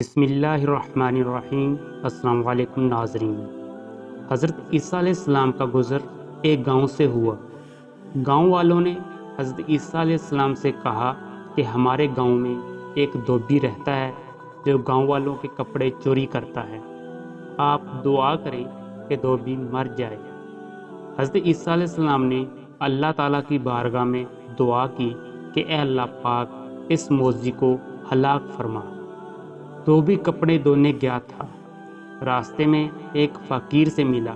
بسم اللہ الرحمن الرحیم۔ السلام علیکم ناظرین۔ حضرت عیسیٰ علیہ السلام کا گزر ایک گاؤں سے ہوا۔ گاؤں والوں نے حضرت عیسیٰ علیہ السلام سے کہا کہ ہمارے گاؤں میں ایک دھوبی رہتا ہے جو گاؤں والوں کے کپڑے چوری کرتا ہے، آپ دعا کریں کہ دھوبی مر جائے۔ حضرت عیسیٰ علیہ السلام نے اللہ تعالیٰ کی بارگاہ میں دعا کی کہ اے اللہ پاک، اس موذی کو ہلاک فرما۔ دھوبی کپڑے دھونے گیا تھا، راستے میں ایک فقیر سے ملا۔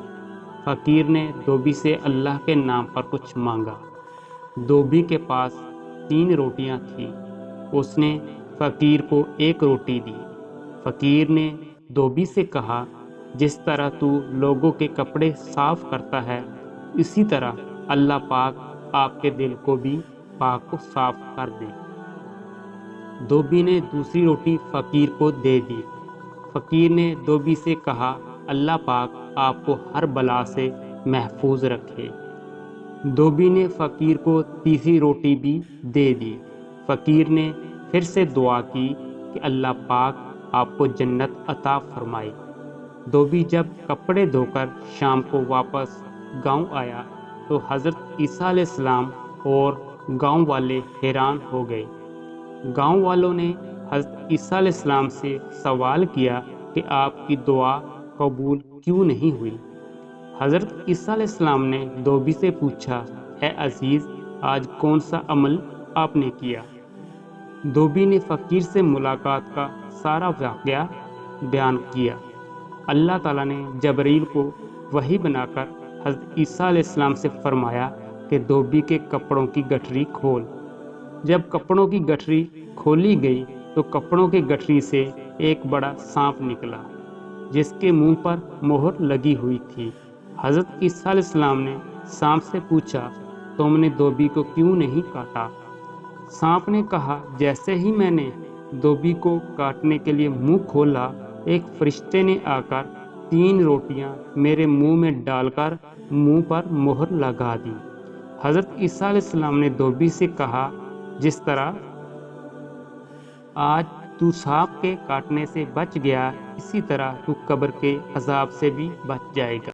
فقیر نے دھوبی سے اللہ کے نام پر کچھ مانگا۔ دھوبی کے پاس 3 روٹیاں تھیں، اس نے فقیر کو 1 روٹی دی۔ فقیر نے دھوبی سے کہا، جس طرح تو لوگوں کے کپڑے صاف کرتا ہے، اسی طرح اللہ پاک آپ کے دل کو بھی پاک و صاف کر دے۔ دھوبی نے دوسری روٹی فقیر کو دے دی۔ فقیر نے دھوبی سے کہا، اللہ پاک آپ کو ہر بلا سے محفوظ رکھے۔ دھوبی نے فقیر کو تیسری روٹی بھی دے دی۔ فقیر نے پھر سے دعا کی کہ اللہ پاک آپ کو جنت عطا فرمائے۔ دھوبی جب کپڑے دھو کر شام کو واپس گاؤں آیا تو حضرت عیسیٰ علیہ السلام اور گاؤں والے حیران ہو گئے۔ گاؤں والوں نے حضرت عیسیٰ علیہ السلام سے سوال کیا کہ آپ کی دعا قبول کیوں نہیں ہوئی؟ حضرت عیسیٰ علیہ السلام نے دھوبی سے پوچھا، اے عزیز، آج کون سا عمل آپ نے کیا؟ دھوبی نے فقیر سے ملاقات کا سارا واقعہ بیان کیا۔ اللہ تعالیٰ نے جبرائیل کو وحی بنا کر حضرت عیسیٰ علیہ السلام سے فرمایا کہ دھوبی کے کپڑوں کی گٹھری کھول۔ جب کپڑوں کی گٹھری کھولی گئی تو کپڑوں کی گٹھری سے ایک بڑا سانپ نکلا جس کے منہ پر مہر لگی ہوئی تھی۔ حضرت عیسیٰ علیہ السلام نے سانپ سے پوچھا، تم نے دھوبی کو کیوں نہیں کاٹا؟ سانپ نے کہا، جیسے ہی میں نے دھوبی کو کاٹنے کے لیے منہ کھولا، ایک فرشتے نے آ کر 3 روٹیاں میرے منہ میں ڈال کر منہ پر مہر لگا دی۔ حضرت عیسیٰ علیہ السلام نے دھوبی سے کہا، جس طرح آج تو سانپ کے کاٹنے سے بچ گیا، اسی طرح تو قبر کے عذاب سے بھی بچ جائے گا۔